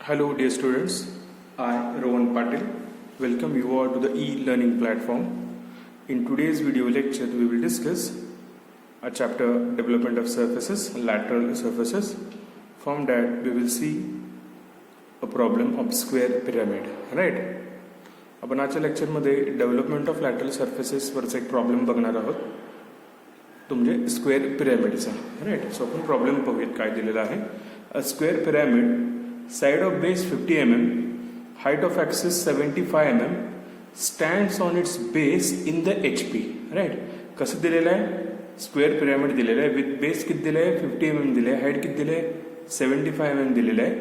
Hello dear students, I Rohan Patil welcome you all to the e-learning platform. In today's video lecture we will discuss a chapter development of surfaces, lateral surfaces. From that we will see a problem of square pyramid, right? आपण आजच्या लेक्चरमध्ये development of lateral surfaces वरचा एक problem बघणार आहोत, तो म्हणजे square पिरॅमिडचा, right. So आपण प्रॉब्लेम पाहूयात काय दिलेला आहे. A square pyramid, side of base 50 mm, height of axis 75 mm, stands on its base in the HP, right. कसं दिलेलं आहे, स्क्वेअर पिरॅमिड दिलेलं आहे, विथ बेस किती दिलं आहे 50 mm दिले आहे, हाईट किती दिले आहे 75 mm दिलेलं आहे,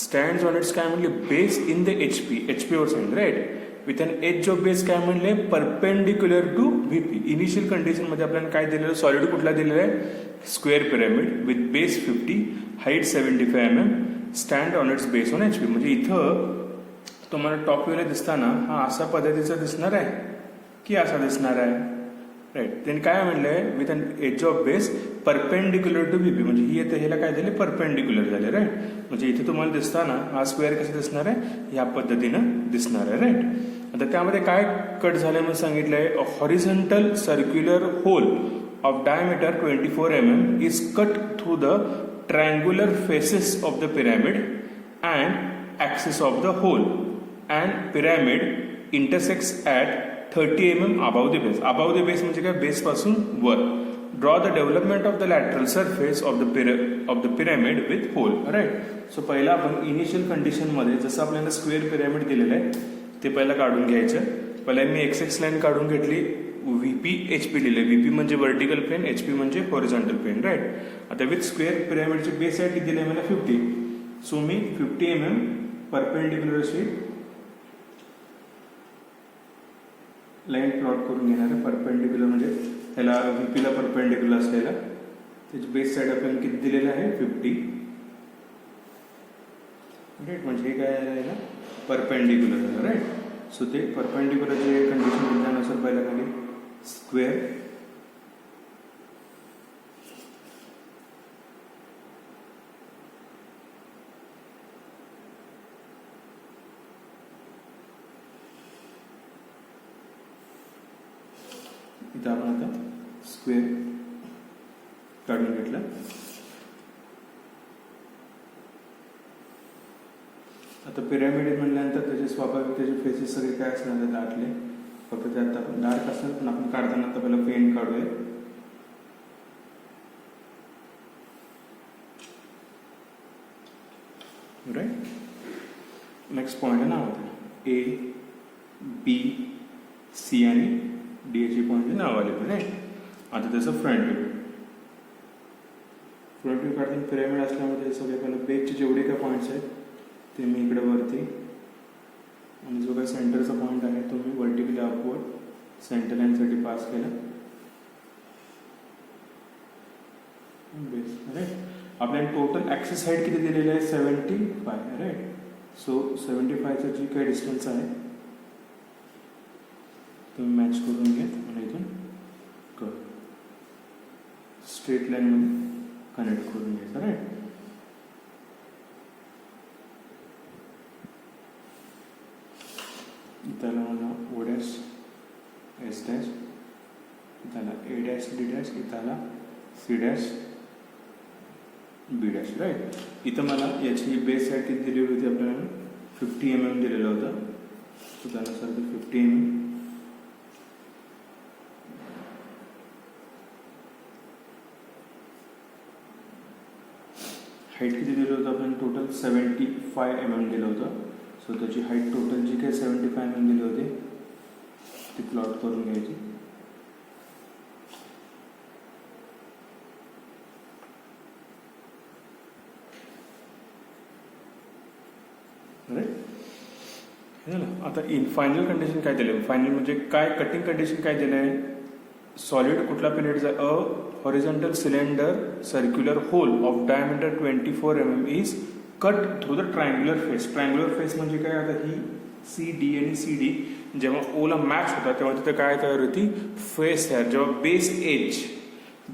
स्टँड्स ऑन इट्स काय म्हणले base in the HP, HP वर सांगितलं, right. With an edge of base काय म्हणले perpendicular to VP. Initial condition मध्ये आपल्याला काय दिलेलं, सॉलिड कुठला दिलेला आहे square pyramid with base 50, height 75 mm, stand on its base on HP. म्हणजे इथं तुम्हाला टॉप व्ह्यूला दिसताना हा असा पद्धतीचा दिसणार आहे की असा दिसणार आहे, राईट. त्यांनी काय म्हणलंय with an edge of base perpendicular to VP, म्हणजे ही येते ह्याला काय झाले परपेंडिक्युलर झाले, राईट. म्हणजे इथे तुम्हाला दिसताना हा स्क्वेअर कसं दिसणार आहे या पद्धतीनं दिसणार आहे, राईट. आता त्यामध्ये काय कट झालंय म्हणून सांगितलंय, a horizontal circular hole of diameter 24 mm is cut through the triangular faces of the pyramid and axis of the hole, and pyramid intersects at 30 mm above the base. Above the base म्हणजे काय base पासून वर. Draw the development of the lateral surface of the pyramid with hole, right. So पहिला आपण initial condition मध्ये जसं आपल्याला square pyramid दिलेलं आहे ते पहिला काढून घ्यायचं. पहिला मी एक्स लाईन काढून घेतली, VP HP लिहिले. VP म्हणजे व्हर्टिकल प्लेन, HP म्हणजे हॉरिझॉन्टल प्लेन, राईट. आता विथ स्क्वेअर पिरॅमिडची बेस आहे किती दिली मला 50. सो मी 50 mm परपेंडिक्युलर अशी लाईन प्लॉट करून घेणार आहे. परपेंडिक्युलर म्हणजे त्याला VP ला परपेंडिक्युलर असलेला त्याची बेस साईड आपल्याला किती दिलेलं आहे 50, राईट. म्हणजे हे काय आहे परपेंडिक्युलर, राईट. सो ते परपेंडिक्युलरचे कंडिशन दिल्यानुसार पहिला खाली स्क्वेअर इथं आपण आता स्क्वेअर काढून घेतला. आता पिरॅमिड म्हटल्यानंतर त्याचे स्वाभाविक त्याचे फेसेस सगळे काय असणार दाटले, फक्त त्यात आपण डार्क असणार, पण आपण काढताना आता पहिला पेंट काढूया. राईट. नेक्स्ट पॉइंट आहे नाव होतं ABC आणि DH पॉइंटचे नाव आले, राईट. आता त्याचं फ्रंट व्ह्यू काढताना पिरॅमिड असल्यामुळे सगळे पहिला बेसचे जेवढे काय पॉईंट्स आहेत ते मी इकडे वरती, आणि जो काही सेंटरचा पॉईंट आहे तो मी व्हर्टिकली अपवर्ड सेंटर लाईनसाठी पास केला बेस, राईट. आपल्याला टोटल ॲक्सिस हाईट किती दिलेली आहे 75, राईट. सो 75चा जी काही डिस्टन्स आहे तुम्ही मॅच करून घ्या आणि इथून कर स्ट्रेट लाईनमध्ये कनेक्ट करून घ्यायचं, राईट. त्याला मला O डॅश S डॅश, त्याला A डॅश D डॅश, त्याला C dash B dash, right. इथं मला याची बेस हाईट किती दिली होती आपल्याला 50 mm दिलेलं होतं. सो त्यानुसार ते 50 mm हाईट किती दिलं होतं आपण टोटल 75 mm दिलं होतं. सो त्याची हाईट टोटल जी काही 75 mm दिली होती ती प्लॉट करून घ्यायची. आता इन फायनल कंडिशन काय दिलं, फायनल म्हणजे काय कटिंग कंडिशन काय दिलं आहे, सॉलिड कुठला पिरियडचा, a horizontal cylinder circular hole of diameter 24 mm is cut through the triangular face. Triangular face म्हणजे काय, आता ही CD आणि CD जेव्हा ओला मॅच होता तेव्हा तिथे काय तयार होती फेस तयार. जेव्हा बेस एज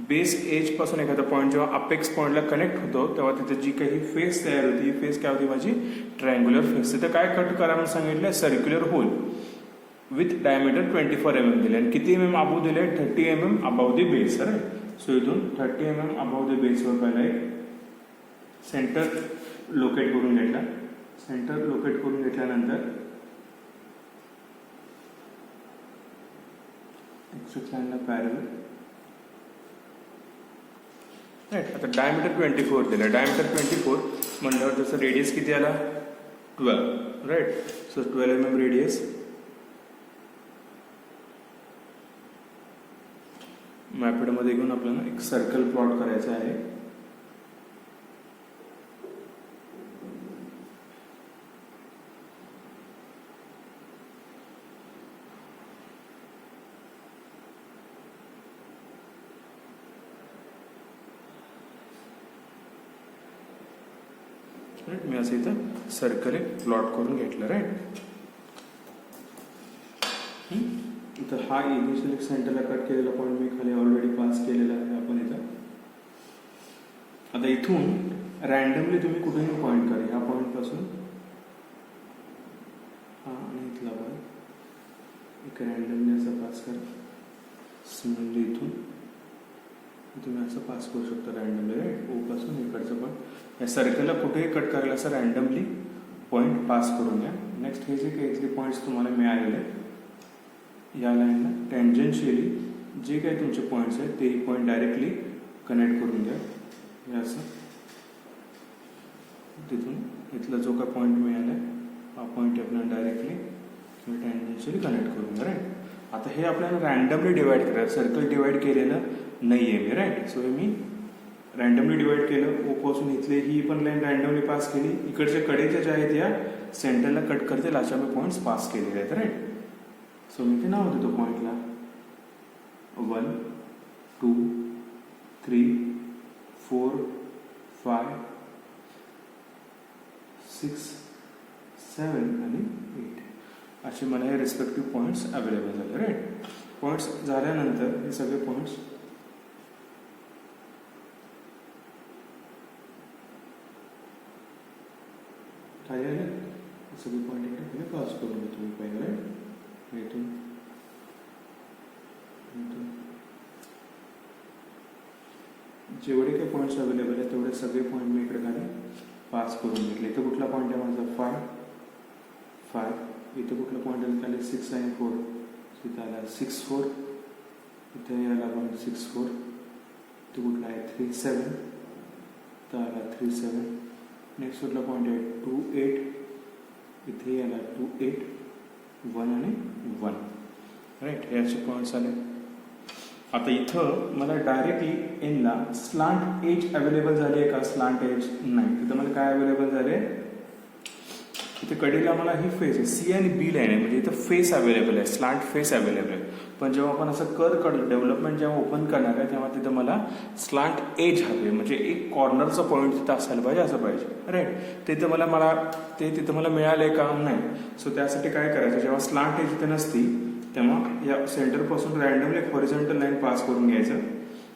बेस एज पासून एखादा पॉईंट जेव्हा अपेक्स पॉईंटला कनेक्ट होतो तेव्हा तिथे जी काही फेस तयार होती, ही फेस काय होती माझी ट्रायंग्युलर फेस. तिथे काय कट करा म्हणून सांगितलं, circular hole with diameter 24 mm दिले आणि किती mm अबव दिले, 30 mm above the base. Right. So इथून 30 mm अबव द बेसवर पहिला एक सेंटर लोकेट करून घेतला. सेंटर लोकेट करून घेतल्यानंतर एक्स लाईनला पॅरलल. राईट. आता डायमीटर 24 दिला. डायमीटर 24 म्हणल्यावर त्याचं रेडियस किती आला, 12. राईट. So 12 mm radius. मॅपॅडमध्ये घेऊन आपल्याला एक सर्कल प्लॉट करायचं आहे. राईट. मी असं इथं सर्कल एक प्लॉट करून घेतलं. राईट. इथं हा इनिशियल सेंटरला कट केलेला पॉईंट मी खाली ऑलरेडी पास केलेला आहे आपण इथं. आता इथून रॅन्डमली तुम्ही कुठेही पॉईंट करा, ह्या पॉईंट पासून हा आणि इथला पॉईंट एक रॅन्डमली असं पास करा. सिमिलरली इथून तुम्ही असं पास करू शकता रॅन्डमली. राईट. ओ पासून इकडचं पॉईंट या सर्कलला कुठेही कट करायला असं रॅन्डमली पॉईंट पास करून घ्या. नेक्स्ट हे जे काही इथले पॉईंट्स तुम्हाला मिळालेले आहेत, या लाईनला टँजन्शियली जे काही तुमचे पॉईंट्स आहेत ते पॉईंट डायरेक्टली कनेक्ट करून घ्या. हे असं तिथून इथला जो काय पॉईंट मिळाला आहे हा पॉईंट आपल्याला डायरेक्टली किंवा टँजन्शियली कनेक्ट करून घ्या. राईट. आता हे आपल्याला रॅन्डमली डिवाइड करायचं, सर्कल डिवाइड केलेलं नाही आहे मी. राईट. सो हे मी रॅन्डमली डिवाइड केलं. ओपासून इथले ही पण लाईन रॅन्डमली पास केली. इकडच्या कडेच्या ज्या आहेत या सेंटरला कट करतील अशा मी पॉईंट्स पास केलेले आहेत. राईट. सो मी ते नाव देतो पॉईंटला 1 2 3 4 5 6 7 आणि 8 असे मला हे रिस्पेक्टिव्ह पॉईंट्स अवेलेबल झाले. राईट. पॉईंट्स झाल्यानंतर हे सगळे पॉईंट्स खाली आले. सगळे पॉईंट इकडे पास करून घेतो मी पहिला. राईट. इथून जेवढे काही पॉईंट्स अवेलेबल आहेत तेवढे सगळे पॉईंट मी इकडे खाली पास करून घेतले. इथं कुठला पॉईंट आहे माझा 5. इथं कुठला पॉईंट आहे खाली 6 आणि 4. इथं आला 6 4. इथे याला पॉईंट 6 4. इथं कुठला आहे 3 7. इथं आला 3 7. नेक्स्ट कुठला पॉईंट आहे 2 8. इथे याला 2 8 1 आणि 1. राईट. हे असे पॉईंट्स आले. आता इथं मला डायरेक्टली एनला स्लांट एज अवेलेबल झाली आहे का, स्लांट एज नाही. तिथं मला काय अवेलेबल झाले, इथे कडेला मला ही फेस आहे, सी आणि बी लाईन आहे, म्हणजे इथं फेस अवेलेबल आहे, स्लांट फेस अवेलेबल आहे. पण जेव्हा आपण असं कर डेव्हलपमेंट जेव्हा ओपन करणार आहे तेव्हा तिथं मला स्लांट एज हवे, म्हणजे एक कॉर्नरचा पॉईंट तिथं असायला पाहिजे, असं पाहिजे. राईट. तिथं मला मिळालंय का, नाही. सो त्यासाठी काय करायचं, जेव्हा स्लांट एज इथे नसती तेव्हा या सेंटरपासून रॅन्डमली एक हॉरिझॉन्टल लाईन पास करून घ्यायचं.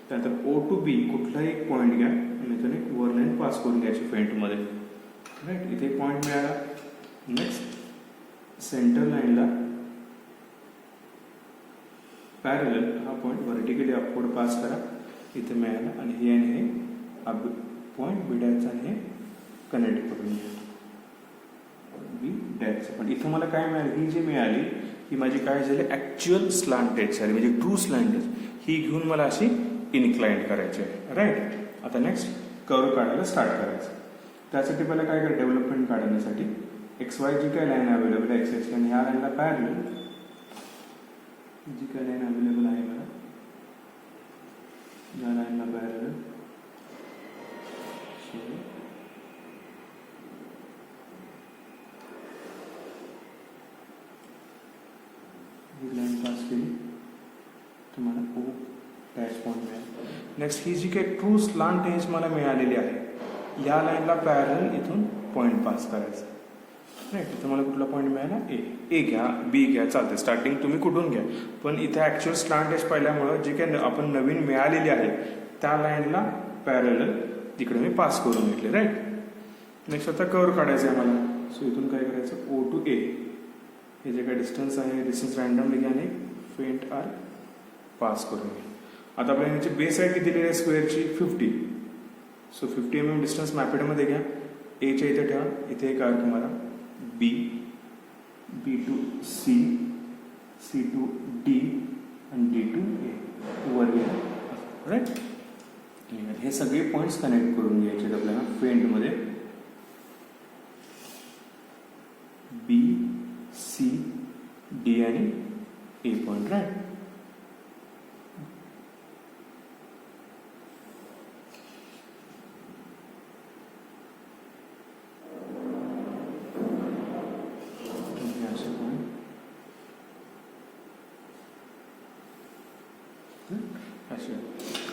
त्यानंतर O to B कुठलाही एक पॉईंट घ्या आणि इथून एक वर लाईन पास करून घ्यायची फेंटमध्ये. राईट. इथे एक पॉईंट मिळाला. नेक्स्ट सेंटर लाईनला पॅरलल हा पॉईंट व्हर्टिकली अपवर्ड पास करा, इथे मिळाला. आणि हे पॉईंट बी डॅशचा आणि हे कनेक्ट करून घ्या बी डॅशचं. पण इथं मला काय मिळालं, ही जी मिळाली ही माझी काय झाली, ॲक्च्युअल स्लांट एज झाली, म्हणजे ट्रू स्लांट एज. ही घेऊन मला अशी इनक्लाइंड करायची आहे. राईट. आता नेक्स्ट कर्व काढायला स्टार्ट करायचं. त्यासाठी पहिला काय करा, डेव्हलपमेंट काढण्यासाठी XY जी काय लाईन अवेलेबल आहे, एक्स लाईन, ह्या लाईनला पॅरलल जी काय लाईन अवेलेबल आहे मला, या लाईनला पॅरलल ही लाईन पास केली, तुम्हाला O डॅश पॉईंट मिळाला. नेक्स्ट ही जी काही ट्रू स्लांट एज मला मिळालेली आहे, या लाईनला पॅरलल इथून पॉईंट पास करायचा. राईट. इथं मला कुठला पॉईंट मिळाला ए घ्या बी घ्या चालते, स्टार्टिंग तुम्ही कुठून घ्या, पण इथे ॲक्च्युअल स्लांट एज पाहिल्यामुळं जे काही आपण नवीन मिळालेली आहे त्या लाईनला पॅरलल इकडे मी पास करून घेतले. राईट. नेक्स्ट आता कर्व काढायचं आहे मला. सो इथून काय करायचं, ओ टू ए हे जे काही डिस्टन्स आहे, डिस्टन्स रँडमली घ्या आणि फेंट आर पास करून घ्या. आता आपल्याला याची बेस आहे किती दिलेली आहे स्क्वेअरची 50. सो 50 mm डिस्टन्स मॅपेडमध्ये घ्या. एच्या इथे ठेवा, इथे एक आर्क मारा B, B to C, C to D आणि डी टू ए वर घ्या. राईट. हे सगळे पॉईंट्स कनेक्ट करून घ्यायचे आपल्याला फेंटमध्ये. बी सी डी आणि ए पॉईंट. राईट.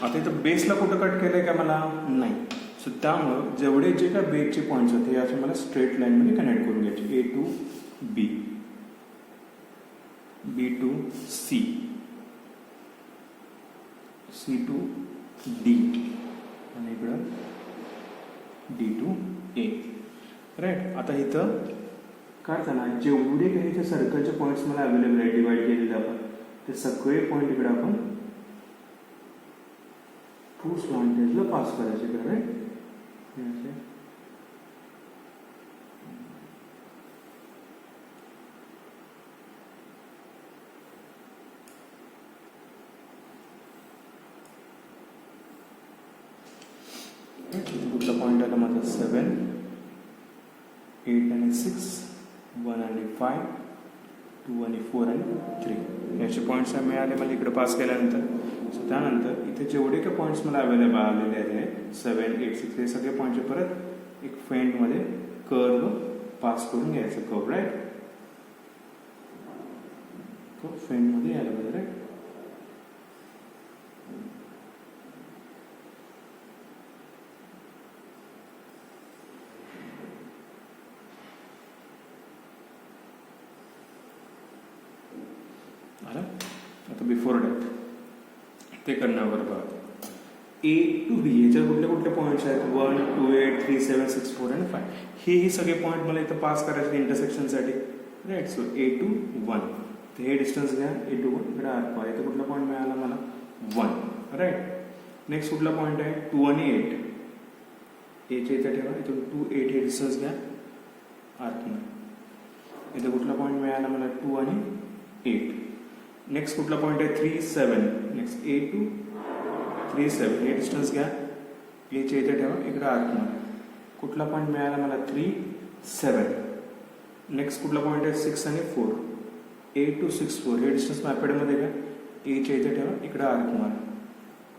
आता इथं बेसला कुठं कट केलंय का मला नाही. सो त्यामुळं जेवढे जे काय बेसचे पॉईंट्स होते हे असे मला स्ट्रेट लाईनमध्ये कनेक्ट करून घ्यायचे. A to B, B to C, C to D आणि इकडं डी टू ए. राईट. आता इथं काय झालं, जेवढे काही इथे सर्कलचे पॉईंट्स मला अवेलेबल आहे डिवाइड केलेले आपण, ते सगळे पॉईंट इकडे आपण टू स्लांट एजला पास करायचे इकडे. राईट. कुठला पॉईंट आला माझा 7, 8 आणि 6, 1 आणि 5, 2 आणि 4 आणि 3 याचे पॉईंट्स मिळाले मला इकडे पास केल्यानंतर. सो त्यानंतर इथे जेवढे काही पॉईंट्स मला अवेलेबल आलेले आहेत 7, 8, 6 हे सगळे पॉईंटचे परत एक फेंटमध्ये कर्व पास करून घ्यायचं. कर्व. राईट. तो फेंटमध्ये यायला पाहिजे. राईट. आता बिफोर डॅट ते करण्याबरोबर ए टू बी याच्यात कुठले कुठले पॉईंट्स आहेत 1, 2, 8, 3, 7, 6, 4 आणि 5 हे सगळे पॉईंट मला इथं पास करायचे इंटरसेक्शनसाठी. राईट. सो ए टू 1 तर हे डिस्टन्स घ्या. ए टू 1 इकडे आर्क पाहा. इथं कुठला पॉईंट मिळाला मला 1. राईट. नेक्स्ट कुठला पॉईंट आहे 2 आणि 8 एच्या इथे ठेवा. इथून 2, 8 हे डिस्टन्स घ्या आर्कनं. इथे कुठला पॉईंट मिळाला मला 2 आणि 8. नेक्स्ट कुठला पॉईंट आहे 3, 7. नेक्स्ट ए टू 3, 7 हे डिस्टन्स घ्या. एच्या इथे ठेवा. इकडे आर्क मारा. कुठला पॉईंट मिळाला मला 3, 7. नेक्स्ट कुठला पॉईंट आहे 6 आणि 4. ए टू 6, 4 हे डिस्टन्स मॅपेडमध्ये घ्या. एच्या इथे ठेवा. इकडे आर्क मारा.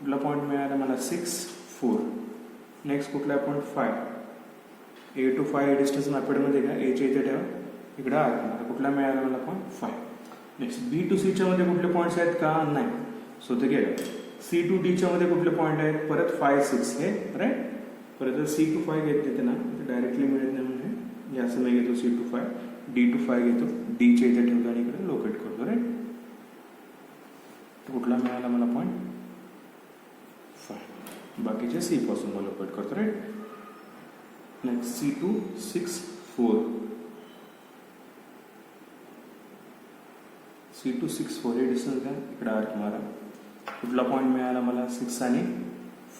कुठला पॉईंट मिळाला मला 6, 4. नेक्स्ट कुठला पॉईंट 5. ए टू 5 हे डिस्टन्स मॅपेडमध्ये घ्या. एच्या इथे ठेवा. इकडे आर्क मारा. कुठला मिळाला मला पॉईंट 5. नेक्स्ट बी टू सीच्या मध्ये कुठले पॉईंट्स आहेत का नाही. सो ते गेलं. सी टू डीच्या मध्ये कुठले पॉईंट आहेत परत 5, 6 हे. राईट. परत जर सी टू 5 घेतले ना डायरेक्टली मिळत नाही म्हणजे हे असं मी घेतो सी टू 5, डी टू 5 घेतो, डीच्या इथे ठेवतो आणि इकडे लोकेट करतो. राईट. तर कुठला मिळाला मला पॉईंट 5. बाकीचे सी पासून मला लोकेट करतो. Right. Next C to 6, 4 C to 6, 4 हे डिस्टन्स घ्या. इकडे आर्क मारा. कुठला पॉईंट मिळाला मला 6 आणि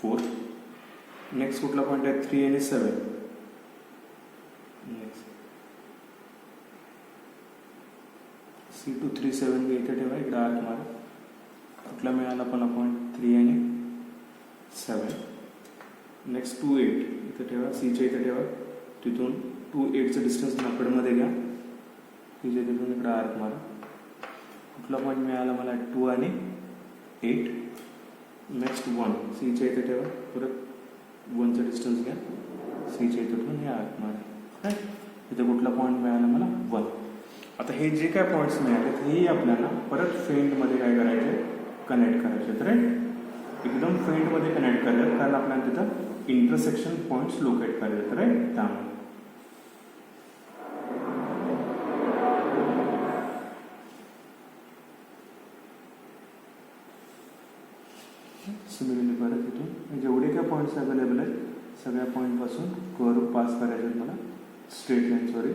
4. नेक्स्ट कुठला पॉईंट आहे 3 आणि 7. नेक्स्ट सी टू 3, 7 इथे ठेवा. इकडे आर्क मारा. कुठला मिळाला पण पॉईंट 3 आणि 7. नेक्स्ट 2, 8 इथे ठेवा. सीच्या इथे ठेवा. तिथून 2, 8चं डिस्टन्स नाकडमध्ये घ्या. तिथे तिथून इकडे आर्क मारा. कुठला पॉईंट मिळाला मला 2 आणि 8. नेक्स्ट 1 सीच्या इथे ठेवा. परत 1चं डिस्टन्स घ्या. सीच्या इथे ठेवून हे आर्क मारा. राईट. इथे कुठला पॉईंट मिळाला मला 1. आता हे जे काय पॉईंट्स मिळालेत हेही आपल्याला परत फेंटमध्ये काय करायचे कनेक्ट करायचे. राईट. एकदम फेंटमध्ये कनेक्ट करायचं कारण आपल्याला तिथं इंटरसेक्शन पॉईंट्स लोकेट करायचे. राईट. त्यामुळे सिमिलरली परत इथून जेवढे काय पॉईंट्स अवेलेबल आहेत सगळ्या पॉईंटपासून कर्व पास करायचे आहेत मला, straight line sorry.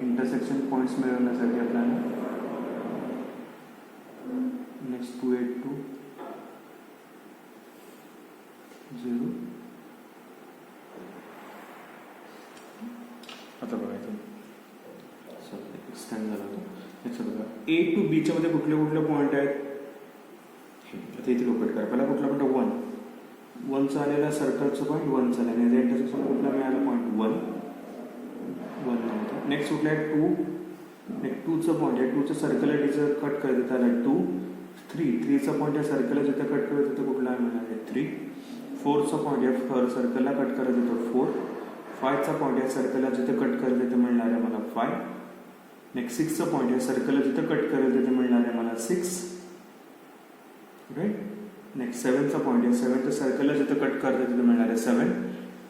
Intersection points मिळवण्यासाठी आपल्याला नेक्स्ट 282 0. आता बघायचं एक्सटेंड झाला होता. नेक्स्ट बघा A to B च्या मध्ये कुठले कुठले पॉईंट आहेत. आता इथे लोकेट करा. पहिला कुठला पॉईंट 1. 1चा आलेला सर्कलचं पॉईंट 1चा आलेला याचा इंटरसेक्शन कुठला मिळाला पॉईंट 1 नव्हता. नेक्स्ट कुठला आहे 2. नेक्स्ट 2चा पॉईंट आहे 2चं सर्कल आहे तिचं कट करत येत आला 2. 3चा पॉईंट आहे सर्कल जिथं कट करत येतं कुठला मिळाला 3. 4चा पॉईंट आहे सर्कलला कट करत येतो 4. 5चा पॉईंट आहे सर्कलला जिथं कट करत येतं मिळणार आहे मला 5. नेक्स्ट 6चा पॉईंट आहे सर्कलला जिथं कट करत येतं मिळणार आहे मला 6. राईट. नेक्स्ट 7चा पॉईंट आहे 7च्या सर्कलला जिथं कट करत येतं मिळणार आहे 7.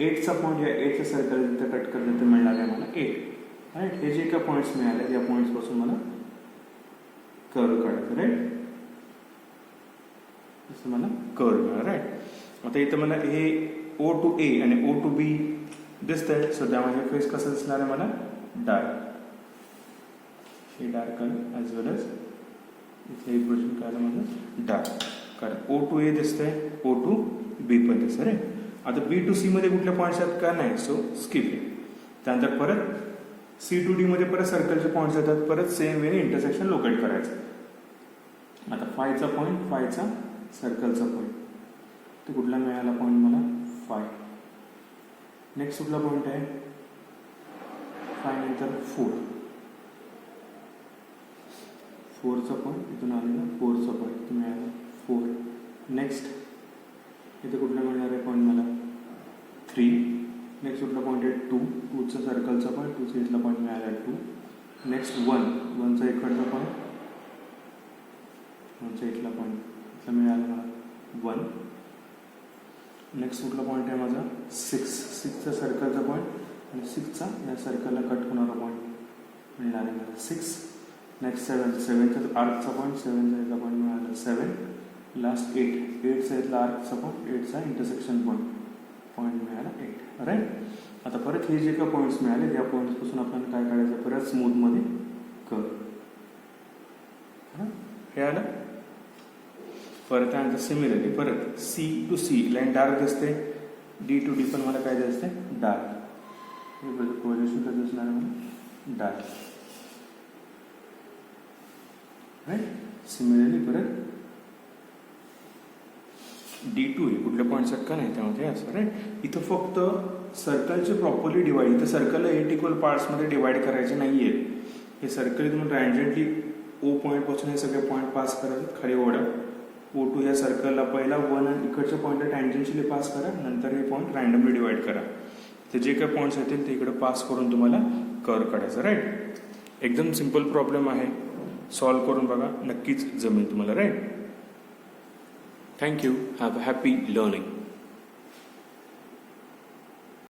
8चा पॉईंट आहे 8च्या सर्कलला जिथं कट करत येतं मिळणार आहे मला 8. राईट. हे जे काय पॉईंट्स मिळाले या पॉईंट्सपासून मला कर्व काढायचं. राईट. असं मला कर्व मिळालं. राईट. आता इथं मला हे O to A आणि O to B दिसतंय. सो त्यामध्ये फेस कसं दिसणार आहे मला डार्क. हे डार्क कलर ॲज वेल एज इथे इक्वेशन काय आलं माझं डार्क. कारण O to A दिसतंय O to B पण दिसतं. रे आता B to C मध्ये कुठले पॉईंट्स आहेत का नाही. So skip. त्यानंतर परत C to D मध्ये परत सर्कलचे पॉईंट्स येतात. परत सेम वेने इंटरसेक्शन लोकेट करायचं. आता 5चा पॉईंट 5चा सर्कलचा पॉईंट तो कुठला मिळाला पॉईंट मला 5. नेक्स्ट कुठला पॉईंट आहे 5 नंतर 4. 4चा पॉईंट इथून आलेला 4चा पॉईंट इथून मिळाला 4. नेक्स्ट इथे कुठला मिळणार आहे पॉईंट मला 3. नेक्स्ट कुठला पॉईंट आहे 2. 2चा सर्कलचा पॉईंट 2चा इथला पॉईंट मिळाला 2. नेक्स्ट 1चा इकडचा पॉईंट 1चा इथला पॉईंट इथला मिळाला मला 1. नेक्स्ट कुठला पॉईंट आहे माझा 6चा सर्कलचा पॉईंट आणि 6चा या सर्कलला कट होणारा पॉईंट मिळणार आहे मला 6. नेक्स्ट 7चा आर्कचा पॉईंट 7चा इथला पॉईंट मिळाला 7. लास्ट 8चा इथला आर्कचा पॉईंट 8चा इंटरसेक्शन पॉईंट मिळाला 8. राईट. आता परत हे जे काही पॉईंट्स मिळाले या पॉईंट्सपासून आपण काय काढायचं परत स्मूथमध्ये कर्व. हे आलं. परत त्यानंतर सिमिलरली परत C to C line dark दिसते. D to D पण मला काय दिसते डार्क. हे पोझिशन कसं दिसणार आहे मला डार्क. राईट. सिमिलरली परत D to A कुठल्या पॉईंट्स आहेत का नाही त्यामध्ये असं. राईट. इथं फक्त सर्कलचे प्रॉपरली डिवाइड इथं सर्कलला 8 इक्वल पार्ट्समध्ये डिवाइड करायचे नाही आहे. हे सर्कल इथून रँडमली O पॉईंटपासून हे सगळे पॉईंट पास करायचे खाली ओढा. O to या सर्कलला पहिला 1 आणि इकडच्या पॉईंटला टँजेन्शियली पास करा. नंतर हे पॉईंट रँडमली डिवाइड करा. ते जे काही पॉईंट्स येतील ते इकडे पास करून तुम्हाला कर्व काढायचं. राईट. एकदम सिम्पल प्रॉब्लेम आहे. सॉल्व करून बघा नक्कीच जमेल तुम्हाला. Right. Thank you. Have a happy learning.